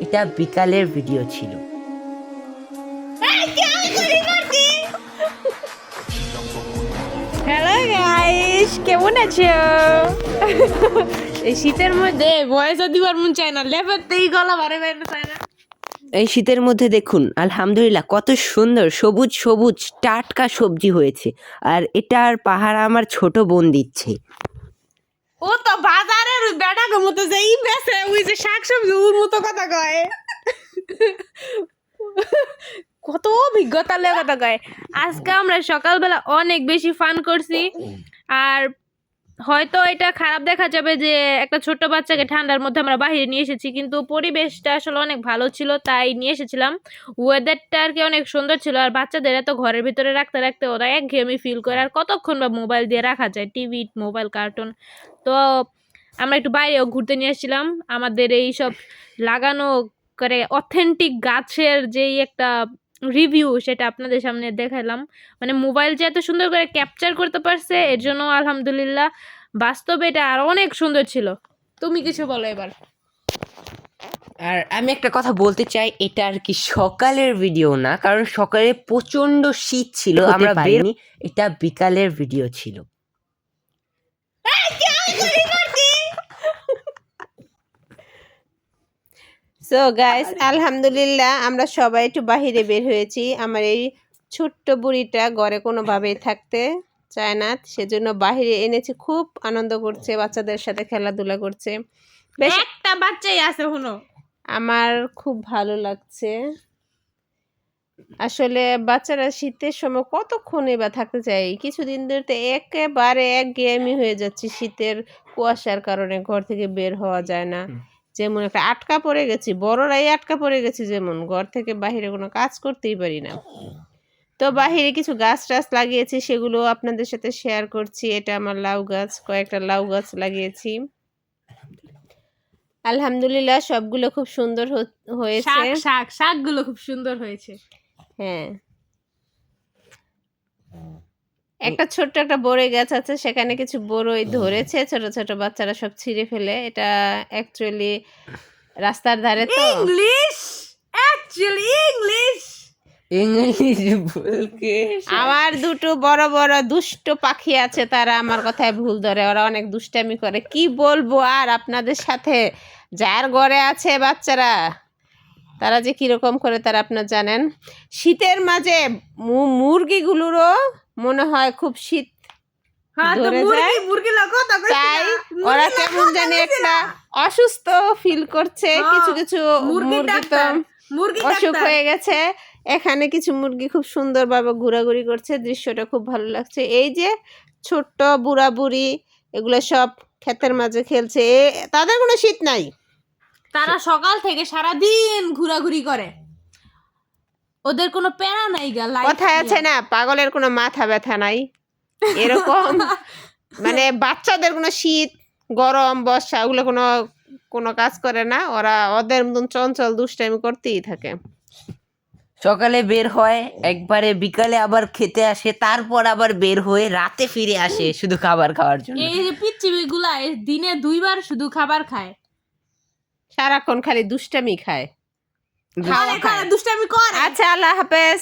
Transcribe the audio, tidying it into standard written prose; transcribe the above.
এটা বিকালের ভিডিও ছিল। হ্যালো গাইস, কেমন আছো? এই শীতের মধ্যে ভয়েসও দিবার মন চায় না, লেফাতেই গলা বারে বের চায় না। এই শীতের মধ্যে দেখুন আলহামদুলিল্লাহ কত সুন্দর সবুজ সবুজ টাটকা সবজি হয়েছে, আর এটার পাহাড় আমার ছোট বোন দিচ্ছে। ও তো বাজারের ওই বেটাকে মতো যেই বেছে ওই যে শাকসবজি ওর মতো কথা কয়। কত অভিজ্ঞতা লে কথা কয়। আজকে আমরা সকালবেলা অনেক বেশি ফান করছি, আর হয়তো এটা খারাপ দেখা যাবে যে একটা ছোট্ট বাচ্চাকে ঠান্ডার মধ্যে আমরা বাইরে নিয়ে এসেছি, কিন্তু পরিবেশটা আসলে অনেক ভালো ছিল তাই নিয়ে এসেছিলাম। ওয়েদারটা আর কি অনেক সুন্দর ছিল, আর বাচ্চাদের এত ঘরের ভিতরে রাখতে রাখতে ওরা একঘেয়েমি ফিল করে, আর কতক্ষণ বা মোবাইল দিয়ে রাখা যায়, টিভি মোবাইল কার্টুন। তো আমরা একটু বাইরেও ঘুরতে নিয়ে এসেছিলাম। আমাদের এই সব লাগানো করে অথেন্টিক গাছের যেই একটা রিভিউ সেটা আপনাদের সামনে দেখালাম। মানে মোবাইল যে এত সুন্দর করে ক্যাপচার করতে পারছে এর জন্য আলহামদুলিল্লাহ। বাস্তবে এটা আর অনেক সুন্দর ছিল। তুমি কিছু বলো এবার। আর আমি একটা কথা বলতে চাই, এটা আর কি সকালের ভিডিও না, কারণ সকালে প্রচন্ড শীত ছিল, আমরা বেরিনি। এটা বিকালের ভিডিও ছিল। সো গাইস, আলহামদুলিল্লাহ আমরা সবাই একটু বাহিরে বের হয়েছি। আমার এই ছোট্ট বুড়িটা ঘরে কোনোভাবেই থাকতে চায় না, সেজন্য বাহিরে এনেছি। খুব আনন্দ করছে, বাচ্চাদের সাথে খেলাধুলা করছে। বেশ একটা বাচ্চাই আছে হুনো। আমার খুব ভালো লাগছে। আসলে বাচ্চারা শীতের সময় কতক্ষণই বা থাকতে চায়। কিছুদিন ধরে তো একেবারে একঘেয়েমি হয়ে যাচ্ছে, শীতের কুয়াশার কারণে ঘর থেকে বের হওয়া যায় না। যেমন একটা আটকা পড়ে গেছি, বড়রাই আটকা পড়ে গেছি, যেমন ঘর থেকে বাইরে কোনো কাজ করতেই পারি না। তো বাহিরে কিছু গাছ টাছ লাগিয়েছি, সেগুলো আপনাদের সাথে শেয়ার করছি। এটা আমার লাউ গাছ, কয়েকটা লাউ গাছ লাগিয়েছি। আলহামদুলিল্লাহ সবগুলো খুব সুন্দর হয়েছে। শাকগুলো খুব সুন্দর হয়েছে। হ্যাঁ, একটা ছোট্ট একটা বড়ই গাছ আছে, সেখানে কিছু বড়ই ধরেছে, ছোট ছোট বাচ্চারা সব ছিঁড়ে ফেলে। এটা অ্যাকচুয়ালি রাস্তার ধারে তো। English, actually English. ইংলিশ বলকে আমার দুটো বড় বড় দুষ্ট পাখি আছে, তারা আমার কথায় ভুল ধরে, ওরা অনেক দুষ্টামি করে। কি বলবো আর আপনাদের সাথে, যার ঘরে আছে বাচ্চারা তারা যে কিরকম করে তারা আপনার জানেন। শীতের মাঝে মুরগিগুলোরও মনে হয় খুব শীত ধরে যায়, তাই ওরা কেমন জানি একটা অসুস্থ ফিল করছে। কিছু কিছু মুরগি তো অসুখ হয়ে গেছে। এখানে কিছু মুরগি খুব সুন্দরভাবে ঘোরাঘুরি করছে, দৃশ্যটা খুব ভালো লাগছে। এই যে ছোট্ট বুড়া বুড়ি, এগুলো সব ক্ষেতের মাঝে খেলছে, তাদের কোনো শীত নাই। তারা সকাল থেকে সারা দিন ঘোরাঘুরি করে, ওদের কোনো প্যারা নাই গা। কথায় আছে না, পাগলের কোনো মাথা ব্যথা নাই, এরকম। মানে বাচ্চাদের কোনো শীত গরম বর্ষা ওগুলো কোনো কোনো কাজ করে না, ওরা ওদের মতন চঞ্চল দুষ্টামি করতেই থাকে। সকালে বের হয় একবারে, বিকালে আবার খেতে আসে, তারপর আবার বের হয়ে রাতে ফিরে আসে শুধু খাবার খাওয়ার জন্য। এই যে পিচ্চিগুলা দিনে 2 বার শুধু খাবার খায়, সারাক্ষণ খালি দুষ্টামি খায়, খাওয়া খায়। দুষ্টামি করে। আচ্ছা, আল্লাহ হাফেজ।